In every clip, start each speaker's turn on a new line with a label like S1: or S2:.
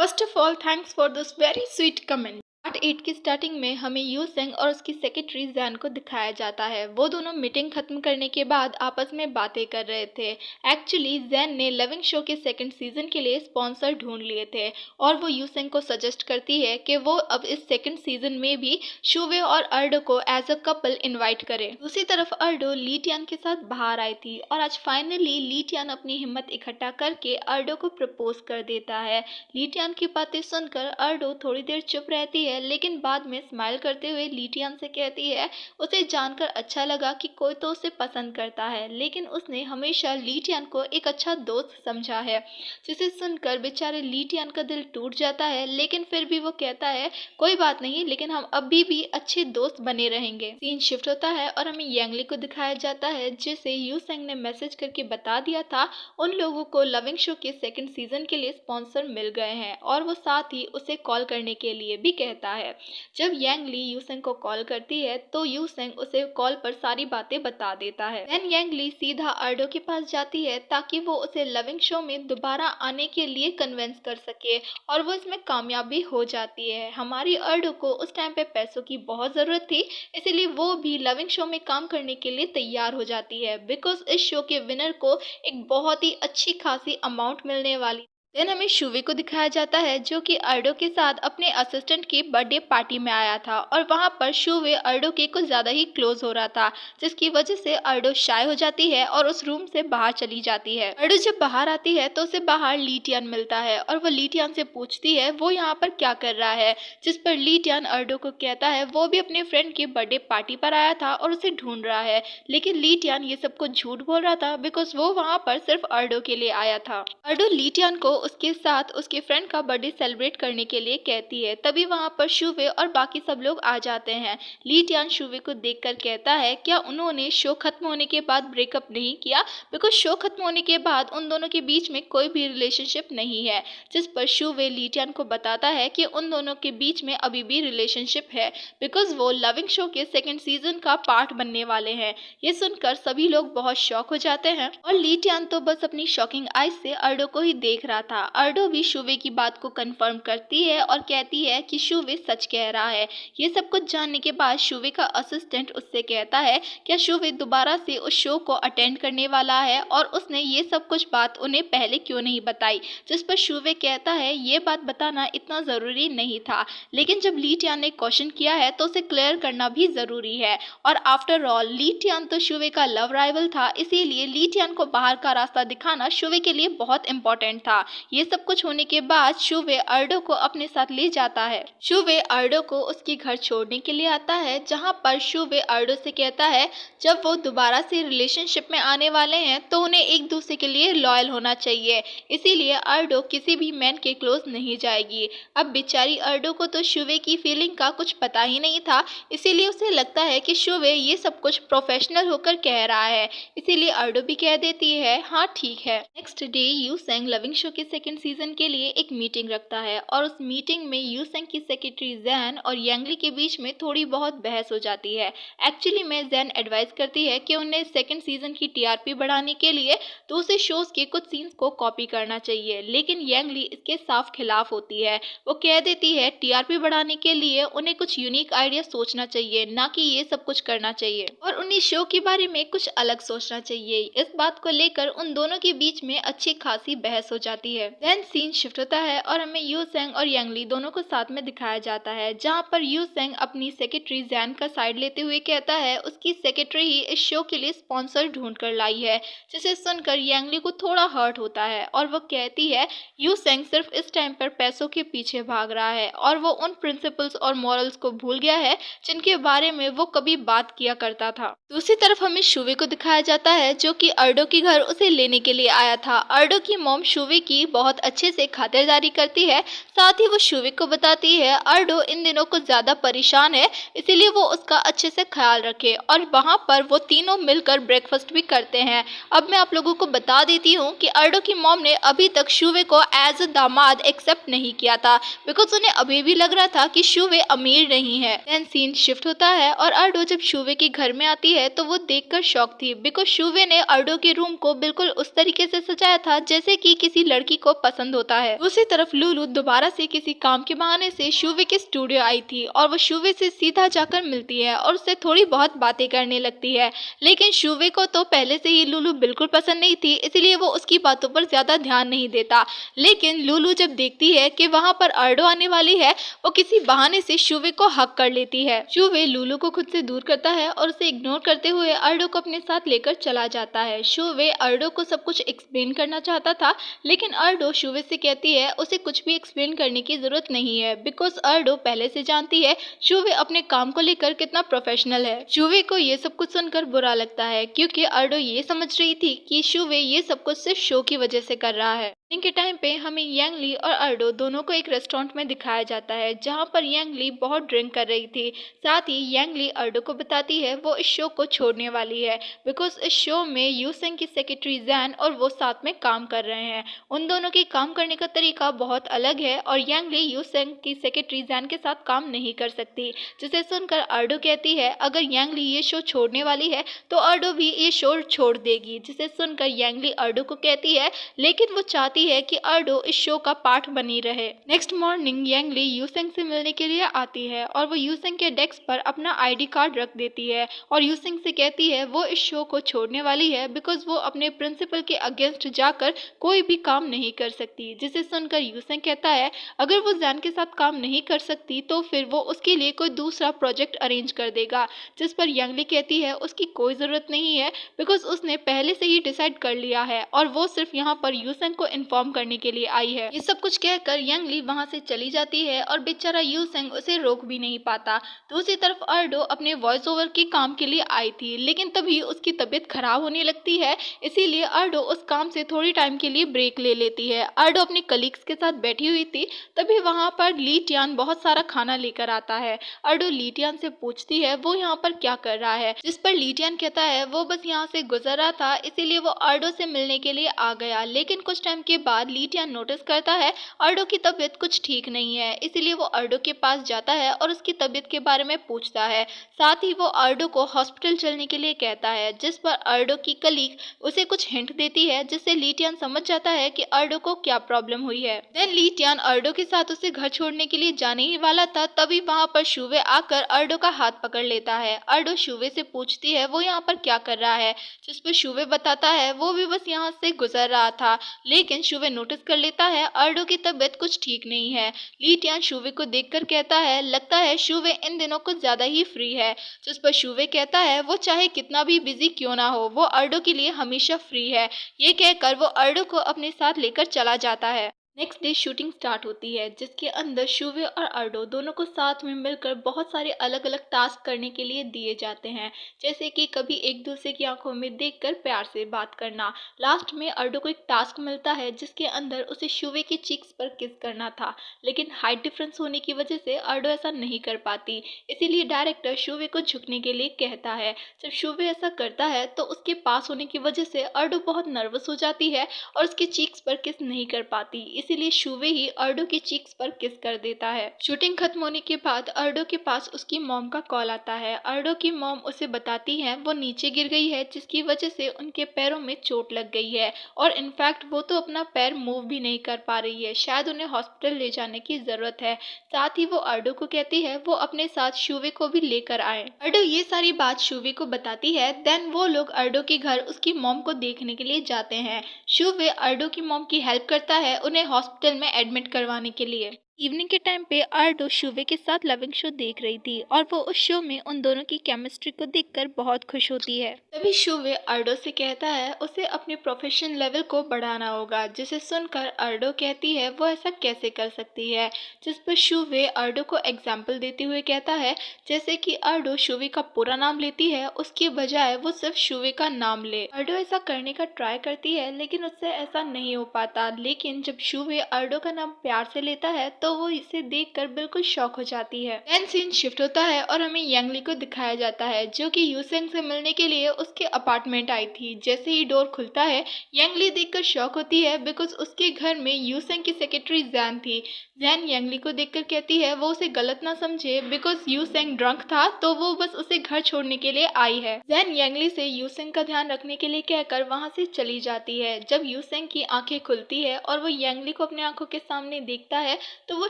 S1: First of all thanks for this very sweet comment. Part 8 की starting में हमें you Seng और उसकी सेक्रेटरी जैन को दिखाया जाता है। वो दोनों मीटिंग खत्म करने के बाद आपस में बातें कर रहे थे। एक्चुअली जैन ने लविंग शो के सेकंड सीजन के लिए स्पॉन्सर ढूंढ लिए थे और वो यू सेंग को सजेस्ट करती है कि वो अब इस सेकंड सीजन में भी शुवे और अर्डो को एज अ कपल इनवाइट करे। दूसरी तरफ अर्डो ली टियान के साथ बाहर आई थी और आज फाइनली ली टियान अपनी हिम्मत इकट्ठा करके अर्डो को प्रपोज कर देता है। ली टियान की बातें सुनकर अर्डो थोड़ी देर चुप रहती है, लेकिन बाद में स्माइल करते हुए ली टियान से कहती है उसे जानकर अच्छा लगा कि कोई तो उसे पसंद करता है, लेकिन उसने हमेशा ली टियान को एक अच्छा दोस्त समझा है। जिसे सुनकर बेचारे ली टियान का दिल टूट जाता है, लेकिन फिर भी वो कहता है कोई बात नहीं, लेकिन हम अभी भी अच्छे दोस्त बने रहेंगे। सीन शिफ्ट होता है और हमें यांगली को दिखाया जाता है जिसे यू सेंग ने मैसेज करके बता दिया था उन लोगों को लविंग शो के सेकंड सीजन के लिए स्पॉन्सर मिल गए हैं और वो साथ ही उसे कॉल करने के लिए भी कहता है। जब यांग ली यू सेंग को कॉल करती है तो यू सेंग उसे कॉल पर सारी बातें बता देता है। देन यांग ली सीधा अर्डो के पास जाती है ताकि वो उसे लविंग शो में दोबारा आने के लिए कन्विंस कर सके और वो इसमें कामयाब भी हो जाती है। हमारी अर्डो को उस टाइम पे पैसों की बहुत ज़रूरत थी, इसीलिए वो भी लविंग शो में काम करने के लिए तैयार हो जाती है बिकॉज इस शो के विनर को एक बहुत ही अच्छी खासी अमाउंट मिलने वाली। देन हमें शुवे को दिखाया जाता है जो कि अर्डो के साथ अपने असिस्टेंट की बर्थडे पार्टी में आया था और वहां पर शुवे अर्डो के कुछ ज़्यादा ही क्लोज हो रहा था, जिसकी वजह से अर्डो शाय हो जाती है और उस रूम से बाहर चली जाती है। अर्डो जब बाहर आती है तो उसे बाहर ली टियान मिलता है और वो ली टियान से पूछती है वो यहाँ पर क्या कर रहा है, जिस पर ली टियान अर्डो को कहता है वो भी अपने फ्रेंड की बर्थडे पार्टी पर आया था और उसे ढूंढ रहा है, लेकिन ली टियान ये सब कुछ झूठ बोल रहा था बिकॉज वो वहाँ पर सिर्फ अर्डो के लिए आया था। अर्डो ली टियान को उसके साथ उसके फ्रेंड का बर्थडे सेलिब्रेट करने के लिए कहती है। तभी वहां पर शुवे और बाकी सब लोग आ जाते हैं। ली टियान शुवे को देखकर कहता है क्या उन्होंने शो खत्म होने के बाद ब्रेकअप नहीं किया, बिकॉज शो खत्म होने के बाद उन दोनों के बीच में कोई भी रिलेशनशिप नहीं है। जिस पर शुवे ली टियान को बताता है कि उन दोनों के बीच में अभी भी रिलेशनशिप है बिकॉज वो लविंग शो के सेकेंड सीजन का पार्ट बनने वाले हैं। ये सुनकर सभी लोग बहुत शॉक हो जाते हैं और ली टियान तो बस अपनी शॉकिंग आइज से अर्डो को ही देख रहा था। अर्डो भी शुवे की बात को कंफर्म करती है और कहती है कि शुवे सच कह रहा है। ये सब कुछ जानने के बाद शुवे का असिस्टेंट उससे कहता है क्या शुवे दोबारा से उस शो को अटेंड करने वाला है और उसने ये सब कुछ बात उन्हें पहले क्यों नहीं बताई, जिस पर शुवे कहता है ये बात बताना इतना ज़रूरी नहीं था, लेकिन जब ली टियान ने क्वेश्चन किया है तो उसे क्लियर करना भी ज़रूरी है। और आफ्टर ऑल ली टियान तो शुवे का लव राइवल था, इसीलिए ली टियान को बाहर का रास्ता दिखाना शुवे के लिए बहुत इंपॉर्टेंट था। ये सब कुछ होने के बाद शुवे अर्डो को अपने साथ ले जाता है। शुवे अर्डो को उसके घर छोड़ने के लिए आता है, जहां पर शुवे अर्डो से कहता है जब वो दोबारा से रिलेशनशिप में आने वाले हैं तो उन्हें एक दूसरे के लिए लॉयल होना चाहिए, इसीलिए अर्डो किसी भी मैन के क्लोज नहीं जाएगी। अब बेचारी अर्डो को तो शुवे की फीलिंग का कुछ पता ही नहीं था, इसीलिए उसे लगता है कि शुवे ये सब कुछ प्रोफेशनल होकर कह रहा है, इसीलिए अर्डो भी कह देती है हाँ ठीक है। Next day you sang loving show के सेकंड सीजन के लिए एक मीटिंग रखता है और उस मीटिंग में यू सेंग की सेक्रेटरी जैन और यांगली के बीच में थोड़ी बहुत बहस हो जाती है। एक्चुअली में जैन एडवाइस करती है कि उन्हें सेकंड सीजन की टीआरपी बढ़ाने के लिए दूसरे शोज के कुछ सीन्स को कॉपी करना चाहिए, लेकिन यांगली इसके साफ खिलाफ होती है। वो कह देती है टीआरपी बढ़ाने के लिए उन्हें कुछ यूनिक आइडिया सोचना चाहिए, ना कि ये सब कुछ करना चाहिए और उन्हें शो के बारे में कुछ अलग सोचना चाहिए। इस बात को लेकर उन दोनों के बीच में अच्छी खासी बहस हो जाती है। देन सीन शिफ्ट होता है और हमें यू सेंग और यांगली दोनों को साथ में दिखाया जाता है, जहां पर यू सेंग अपनी सेक्रेटरी जैन का साइड लेते हुए कहता है उसकी सेक्रेटरी ही इस शो के लिए स्पॉन्सर ढूंढ कर लाई है, जिसे सुनकर यांगली को थोड़ा हर्ट होता है और वो कहती है यू सेंग सिर्फ इस टाइम पर पैसों के पीछे भाग रहा है और वो उन प्रिंसिपल्स और मॉरल्स को भूल गया है जिनके बारे में वो कभी बात किया करता था। दूसरी तरफ हमें शुवे को दिखाया जाता है जो कि अर्डो के घर उसे लेने के लिए आया था। अर्डो की मॉम शुवे की बहुत अच्छे से खातिरदारी करती है, साथ ही वो शुवे को बताती है अर्डो इन दिनों कुछ ज्यादा परेशान है, इसीलिए वो उसका अच्छे से ख्याल रखे और वहाँ पर वो तीनों मिलकर ब्रेकफास्ट भी करते हैं। अब मैं आप लोगों को बता देती हूँ कि अर्डो की मॉम ने अभी तक शुवे को एज अ दामाद एक्सेप्ट नहीं किया था बिकॉज उन्हें अभी भी लग रहा था कि शुवे अमीर नहीं है। देन सीन शिफ्ट होता है और अर्डो जब शुवे के घर में आती है तो वो देखकर शॉक थी बिकॉज शुवे ने अर्डो के रूम को बिल्कुल उस तरीके से सजाया था जैसे कि किसी लड़की लड़की को पसंद होता है। दूसरी तरफ लुलु दोबारा से किसी काम के बहाने से शुवे के स्टूडियो आई थी और वो शुवे से सीधा जाकर मिलती है और उससे थोड़ी बहुत बातें करने लगती है। लेकिन शुवे को तो पहले से ही लुलु बिल्कुल पसंद नहीं थी, इसलिए वो उसकी बातों पर ज्यादा ध्यान नहीं देता। लेकिन लुलु जब देखती है कि वहाँ पर अर्डो आने वाली है, वो किसी बहाने से शुवे को हक कर लेती है। शुवे लुलु को खुद से दूर करता है और उसे इग्नोर करते हुए अर्डो को अपने साथ लेकर चला जाता है। शुवे अर्डो को सब कुछ एक्सप्लेन करना चाहता था, लेकिन अर्डो शुवे से कहती है उसे कुछ भी एक्सप्लेन करने की जरूरत नहीं है, बिकॉज अर्डो पहले से जानती है शुवे अपने काम को लेकर कितना प्रोफेशनल है। शुवे को ये सब कुछ सुनकर बुरा लगता है, क्योंकि अर्डो ये समझ रही थी कि शुवे ये सब कुछ सिर्फ शो की वजह से कर रहा है। के टाइम पे हमें यांगली और अर्डो दोनों को एक रेस्टोरेंट में दिखाया जाता है, जहाँ पर यांगली बहुत ड्रिंक कर रही थी। साथ ही यांगली अर्डो को बताती है वो इस शो को छोड़ने वाली है, बिकॉज इस शो में यूसेंग की सेक्रेटरी जैन और वो साथ में काम कर रहे हैं। उन दोनों के काम करने का तरीका बहुत अलग है और यांगली यूसेंग की सेक्रेटरी जैन के साथ काम नहीं कर सकती, जिसे सुनकर अर्डो कहती है अगर यांगली ये शो छोड़ने वाली है तो अर्डो भी ये शो छोड़ देगी, जिसे सुनकर यांगली अर्डो को कहती है लेकिन वो चाहती है कि अर्डो इस शो का पार्ट बनी रहे। नेक्स्ट मॉर्निंग यांगली यूसेंग से मिलने के लिए आती है और वो यूसेंग के डेस्क पर अपना आईडी कार्ड रख देती है और यूसेंग से कहती है वो इस शो को छोड़ने वाली है, बिकॉज वो अपने प्रिंसिपल के अगेंस्ट जाकर कोई भी काम नहीं कर सकती। जिसे सुनकर यूसेंग कहता है अगर वो जैन के साथ काम नहीं कर सकती तो फिर वो उसके लिए कोई दूसरा प्रोजेक्ट अरेंज कर देगा, जिस पर यांगली कहती है उसकी कोई जरूरत नहीं है, बिकॉज उसने पहले से ही डिसाइड कर लिया है और वो सिर्फ यहाँ पर यूसेंग को इन्फॉर्म करने के लिए आई है। ये सब कुछ कहकर यांगली वहाँ से चली जाती है और बेचारा यूसेंग उसे रोक भी नहीं पाता। दूसरी तरफ अर्डो अपने वॉइस ओवर के काम के लिए आई थी, लेकिन तभी उसकी तबीयत खराब होने लगती है, इसीलिए अर्डो उस काम से थोड़ी टाइम के लिए ब्रेक ले लेती है। अर्डो अपने कलीग्स के साथ बैठी हुई थी, तभी वहाँ पर ली टियान बहुत सारा खाना लेकर आता है। अर्डो ली टियान से पूछती है वो यहाँ पर क्या कर रहा है, जिस पर ली टियान कहता है वो बस यहाँ से गुजर रहा था, इसीलिए वो अर्डो से मिलने के लिए आ गया। लेकिन कुछ टाइम के बाद ली टियान नोटिस करता है अर्डो की तबीयत कुछ ठीक नहीं है, इसीलिए वो अर्डो के पास जाता है और उसकी तबीयत के बारे में पूछता है। साथ ही वो अर्डो को हॉस्पिटल चलने के लिए कहता है, जिस पर अर्डो की कलीग उसे कुछ हिंट देती है, जिससे ली टियान समझ जाता है कि अर्डो को क्या प्रॉब्लम हुई है। देन ली टियान अर्डो के साथ उसे घर छोड़ने के लिए जाने ही वाला था, तभी वहाँ पर शुवे आकर अर्डो का हाथ पकड़ लेता है। अर्डो शुवे से पूछती है वो यहाँ पर क्या कर रहा है, जिस पर शुवे बताता है वो भी बस यहाँ से गुजर रहा था। लेकिन शुवे नोटिस कर लेता है अर्डो की तबीयत कुछ ठीक नहीं है। ली टियान शुवे को देखकर कहता है लगता है शुवे इन दिनों कुछ ज्यादा ही फ्री है, जिस पर शुवे कहता है वो चाहे कितना भी बिजी क्यों ना हो, वो अर्डो के लिए हमेशा फ्री है। ये कहकर वो अर्डो को अपने साथ लेकर चला जाता है। नेक्स्ट डे शूटिंग स्टार्ट होती है, जिसके अंदर शुवे और अर्डो दोनों को साथ में मिलकर बहुत सारे अलग अलग टास्क करने के लिए दिए जाते हैं, जैसे कि कभी एक दूसरे की आंखों में देखकर प्यार से बात करना। लास्ट में अर्डो को एक टास्क मिलता है जिसके अंदर उसे शुवे की चीक्स पर किस करना था, लेकिन हाइट डिफरेंस होने की वजह से अर्डो ऐसा नहीं कर पाती, इसीलिए डायरेक्टर शुवे को झुकने के लिए कहता है। जब शुवे ऐसा करता है तो उसके पास होने की वजह से अर्डो बहुत नर्वस हो जाती है और उसके चीक्स पर किस नहीं कर पाती, इसीलिए शुवे ही अर्डो की चीक्स पर किस कर देता है। शूटिंग खत्म होने के बाद अर्डो के पास उसकी मॉम का कॉल आता है। अर्डो की मॉम उसे बताती है वो नीचे गिर गई है, जिसकी वजह से उनके पैरों में चोट लग गई है और इनफैक्ट वो तो अपना पैर मूव भी नहीं कर पा रही है, शायद उन्हें हॉस्पिटल ले जाने की जरूरत है। साथ ही वो अर्डो को कहती है वो अपने साथ शुवे को भी लेकर आए। अर्डो ये सारी बात शुवे को बताती है। देन वो लोग अर्डो के घर उसकी मॉम को देखने के लिए जाते हैं। शुवे अर्डो की मॉम की हेल्प करता है उन्हें हॉस्पिटल में एडमिट करवाने के लिए। इवनिंग के टाइम पे अर्डो शुवे के साथ लविंग शो देख रही थी और वो उस शो में उन दोनों की केमिस्ट्री को देखकर बहुत खुश होती है। तभी शुवे अर्डो से कहता है उसे अपने प्रोफेशन लेवल को बढ़ाना होगा, जिसे सुनकर अर्डो कहती है वो ऐसा कैसे कर सकती है, जिस पर शुवे अर्डो को एग्जाम्पल देते हुए कहता है जैसे कि अर्डो शुवे का पूरा नाम लेती है उसके बजाय वो सिर्फ शुवे का नाम ले। अर्डो ऐसा करने का ट्राई करती है लेकिन उससे ऐसा नहीं हो पाता, लेकिन जब शुवे अर्डो का नाम प्यार से लेता है तो वो इसे देखकर बिल्कुल शॉक हो जाती है। देन सीन शिफ्ट होता है और हमें यांगली को दिखाया जाता है जो कि यूसेंग से मिलने के लिए उसके अपार्टमेंट आई थी। जैसे ही डोर खुलता है यांगली देखकर शॉक होती है बिकॉज उसके घर में यूसेंग की सेक्रेटरी जैन थी। जैन यांगली को देखकर कहती है वो उसे गलत ना समझे बिकॉज यूसेंग ड्रंक था तो वो बस उसे घर छोड़ने के लिए आई है। जैन यांगली से यूसेंग का ध्यान रखने के लिए कहकर वहां से चली जाती है। जब यूसेंग की आंखें खुलती है और वो यांगली को अपने आंखों के सामने देखता है तो वो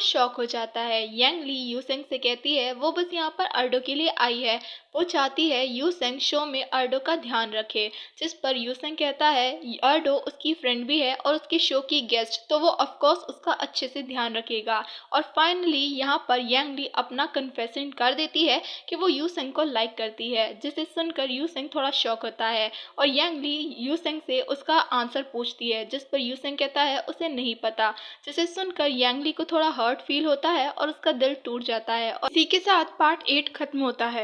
S1: शॉक हो जाता है। यांगली यूसेंग से कहती है वो बस यहाँ पर अर्डो के लिए आई है, वो चाहती है यूसेंग शो में अर्डो का ध्यान रखे। जिस पर यूसेंग कहता है अर्डो उसकी फ्रेंड भी है और उसके शो की गेस्ट, तो वो ऑफकोर्स उसका अच्छे से ध्यान रखेगा। और फाइनली यहाँ पर यांगली अपना कन्फेशन कर देती है कि वो यूसेंग को लाइक करती है, जिसे सुनकर यूसेंग थोड़ा शॉक होता है और यांगली यूसेंग से उसका आंसर पूछती है, जिस पर यूसेंग कहता है उसे नहीं पता। जिसे सुनकर यांगली को थोड़ा हर्ट फील होता है और उसका दिल टूट जाता है और इसी के साथ पार्ट 8 खत्म होता है।